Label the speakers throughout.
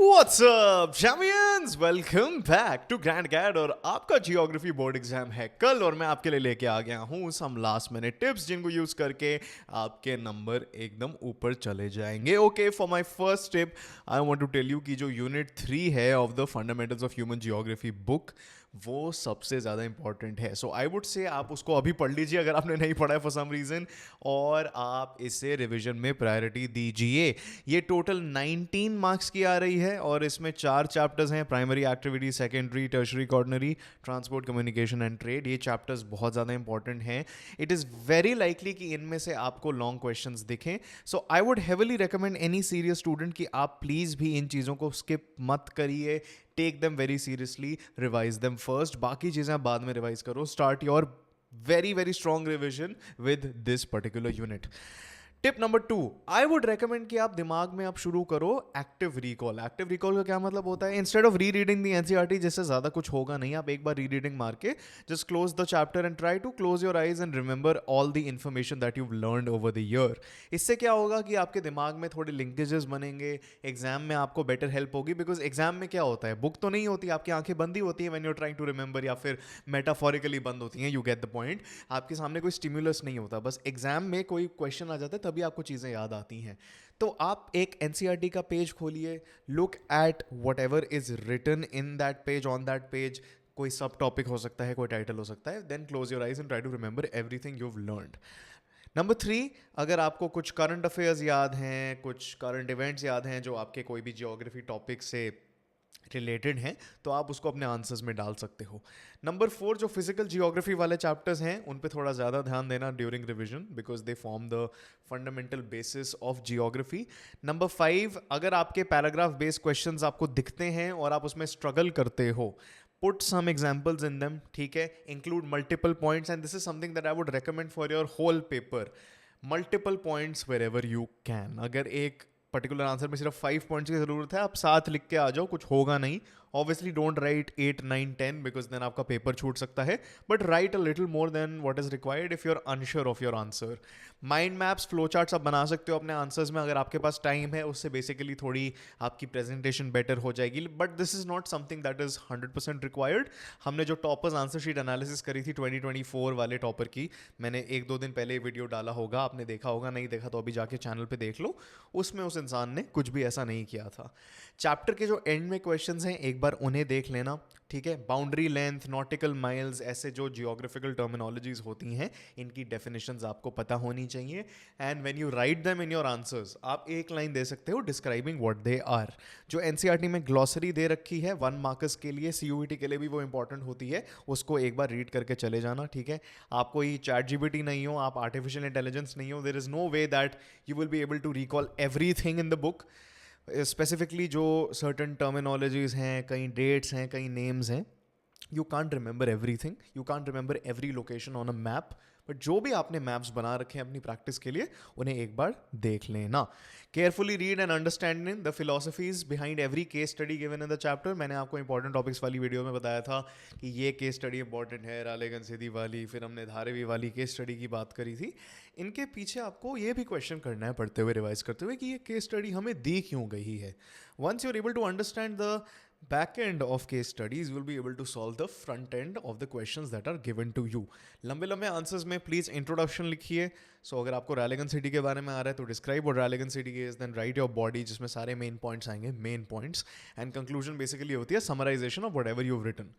Speaker 1: What's up, champions? Welcome back to Grand Gad और आपका geography board exam है कल और मैं आपके लिए लेके आ गया हूँ सम लास्ट मिनट टिप्स जिनको यूज करके आपके नंबर एकदम ऊपर चले जाएंगे. Okay, for my first tip I want to tell you कि जो यूनिट 3 है of the fundamentals of human geography book वो सबसे ज़्यादा इंपॉर्टेंट है. सो आई वुड से आप उसको अभी पढ़ लीजिए अगर आपने नहीं पढ़ा है फॉर सम रीज़न, और आप इसे रिवीजन में प्रायोरिटी दीजिए. ये टोटल 19 मार्क्स की आ रही है और इसमें 4 चैप्टर्स हैं: primary activity, secondary, tertiary, quaternary, transport, communication and trade. ये चैप्टर्स बहुत ज़्यादा इंपॉर्टेंट हैं. इट इज़ वेरी लाइकली कि इनमें से आपको लॉन्ग क्वेश्चंस दिखें. So I would heavily recommend any serious student कि आप प्लीज़ भी इन चीज़ों को स्किप मत करिए. Take them very seriously, revise them first. बाकी चीज़ें आप बाद में रिवाइज करो. Start your very very strong revision with this particular unit. Tip number 2, I would recommend कि आप दिमाग में आप शुरू करो एक्टिव रिकॉल. एक्टिव रिकॉल का क्या मतलब होता है? इंस्टेड ऑफ री रीडिंग दी एनसीईआरटी, जिससे ज़्यादा कुछ होगा नहीं, आप एक बार री रीडिंग मार के just close the chapter and try to close your eyes and remember all the information that you learned over the year. इससे क्या होगा कि आपके दिमाग में थोड़े लिंकेजेस बनेंगे, एग्जाम में आपको बेटर हेल्प होगी. बिकॉज एग्जाम में क्या होता है, बुक तो नहीं होती, आपकी आंखें बंद ही होती है when you are trying to remember, या फिर मेटाफोरिकली बंद होती हैं. You get the point. आपके सामने कोई स्टिमुलस नहीं होता, बस एग्जाम में कोई क्वेश्चन आ जाता है तभी आपको चीज़ें याद आती हैं. तो आप एक एनसीईआरटी का पेज खोलिए, look at whatever is written in that page, on that page. कोई सब टॉपिक हो सकता है, कोई टाइटल हो सकता है. Then close your eyes and try to remember everything you have learned. Number 3, अगर आपको कुछ करंट अफेयर्स याद हैं, कुछ करंट इवेंट्स याद हैं जो आपके कोई भी जियोग्राफी टॉपिक से रिलेटेड हैं, तो आप उसको अपने आंसर्स में डाल सकते हो. नंबर 4, जो फिजिकल जियोग्राफी वाले चैप्टर्स हैं उन पे थोड़ा ज़्यादा ध्यान देना during revision, because they form the fundamental basis of geography. Number 5, अगर आपके पैराग्राफ बेस्ड क्वेश्चंस आपको दिखते हैं और आप उसमें स्ट्रगल करते हो, put some examples in them. ठीक है, include multiple points, and this is something that I would recommend for your whole paper. Multiple points wherever you can. अगर एक पर्टिकुलर आंसर में सिर्फ 5 पॉइंट्स की जरूरत है, आप 7 लिख के आ जाओ, कुछ होगा नहीं. Obviously don't write 8, 9, 10 because then आपका पेपर छूट सकता है, but write a little more than what is required if you are unsure of your answer. Mind maps, flow charts आप बना सकते हो अपने आंसर्स में अगर आपके पास टाइम है. उससे बेसिकली थोड़ी आपकी प्रेजेंटेशन बेटर हो जाएगी, but this is not something that is 100% required. हमने जो टॉपर्स आंसर शीट एनालिसिस करी थी 2024 वाले टॉपर की, मैंने 1-2 दिन पहले वीडियो डाला होगा, आपने देखा होगा. नहीं देखा तो अभी जाके चैनल पे देख लो. उसमें उस इंसान ने कुछ भी ऐसा नहीं किया था. चैप्टर के जो एंड में क्वेश्चंस हैं एक बार उन्हें देख लेना. ठीक है, बाउंड्री लेंथ, नॉटिकल माइल्स, ऐसे जो जियोग्राफिकल टर्मिनोलॉजीज होती हैं इनकी डेफिनेशंस आपको पता होनी चाहिए. And when you write them in your answers, आप एक लाइन दे सकते हो डिस्क्राइबिंग व्हाट दे आर. जो एनसीईआरटी में ग्लॉसरी दे रखी है 1 मार्कर्स के लिए, सीयूईटी के लिए भी वो इंपॉर्टेंट होती है, उसको एक बार रीड करके चले जाना. ठीक है, आप कोई चैट जीपीटी नहीं हो, आप आर्टिफिशियल इंटेलिजेंस नहीं हो. There is no way that you will be able to recall everything in the book. Specifically जो सर्टन टर्मिनोलॉजीज हैं, कई डेट्स हैं, कई नेम्स हैं, you can't remember everything, you can't remember every location on a map. But जो भी आपने maps बना रखे हैं अपनी प्रैक्टिस के लिए, उन्हें एक बार देख लेना. Carefully read and understanding the philosophies behind every case study given in the chapter. मैंने आपको इंपॉर्टेंट टॉपिक्स वाली वीडियो में बताया था कि ये केस स्टडी इंपॉर्टेंट है, रालेगन सीधी वाली, फिर हमने धारावी वाली केस स्टडी की बात करी थी. इनके पीछे आपको ये भी क्वेश्चन करना है पढ़ते हुए, रिवाइज करते हुए, कि ये केस स्टडी हमें दी क्यों गई है. Once you are able to understand the back end of case studies, you will be able to solve the front end of the questions that are given to you. लंबे लंबे answers में please introduction लिखिए. सो अगर आपको रैलेगन city के बारे में आ रहा है तो describe what relevancy is, then write your body, जिसमें सारे मेन पॉइंट्स आएंगे, main points. And conclusion basically होती है summarization of whatever you have written.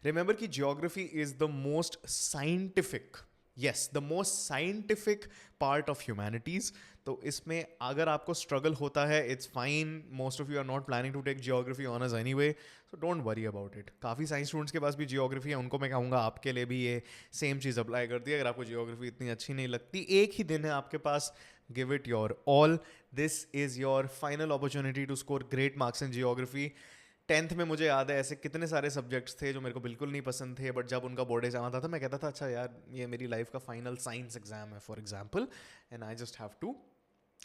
Speaker 1: Remember कि geography is the most scientific, yes, the most scientific part of humanities. तो इसमें अगर आपको स्ट्रगल होता है, it's fine. Most of you are not planning to take geography honours anyway, so don't worry about it. काफ़ी science students के पास भी जियोग्राफी है, उनको मैं कहूँगा आपके लिए भी ये सेम चीज़ अप्लाई कर दी. अगर आपको जियोग्राफी इतनी अच्छी नहीं लगती, एक ही दिन है आपके पास, give it your all. This is your final opportunity to score great marks in geography. 10th में मुझे याद है ऐसे कितने सारे सब्जेक्ट्स थे जो मेरे को बिल्कुल नहीं पसंद थे, बट जब उनका बोर्ड एग्जाम आता था मैं कहता था अच्छा यार ये मेरी लाइफ का फाइनल साइंस एग्जाम है for example, and I just have to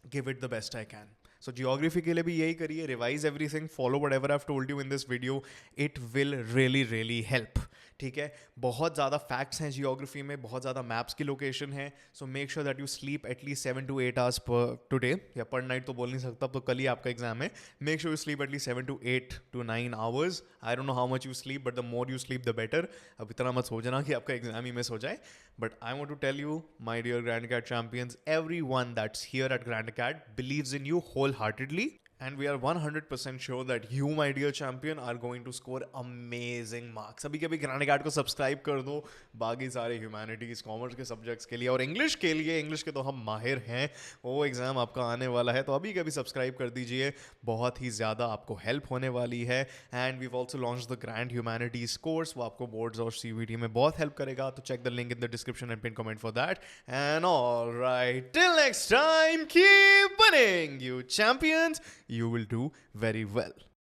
Speaker 1: give it the best I can. So geography के लिए भी यही करिए, revise everything, follow whatever I have told you in this video, it will really really help. ठीक है, बहुत ज़्यादा facts हैं जियोग्राफी में, बहुत ज़्यादा मैप्स की लोकेशन है, so make sure that you sleep at least 7 to 8 hours per today, या पर नाइट तो बोल नहीं सकता, तो कल ही आपका एग्जाम है. Make sure you sleep at least 7 to 8 to 9 hours. I don't know how much you sleep, but the more you sleep the better. अब इतना मत सोचना कि आपका एग्जाम ही मिस हो जाए. But I want to tell you, my dear grand cat champions, every one that's here at grand cat believes in you wholeheartedly. And we are 100% sure that you, my dear champion, are going to score amazing marks. अभी कभी grand cat को subscribe कर दो बाकी सारे humanities commerce के subjects के लिए, और इंग्लिश के लिए. इंग्लिश के तो हम माहिर हैं, वो एग्ज़ाम आपका आने वाला है, तो अभी कभी सब्सक्राइब कर दीजिए. बहुत ही ज़्यादा आपको हेल्प होने वाली है. And we've also launch the grand humanities course, वो आपको बोर्ड्स और CVT में बहुत हेल्प करेगा. तो check the link in the description and pin comment for that. And all right, till next time, keep winning, you champions. You will do very well.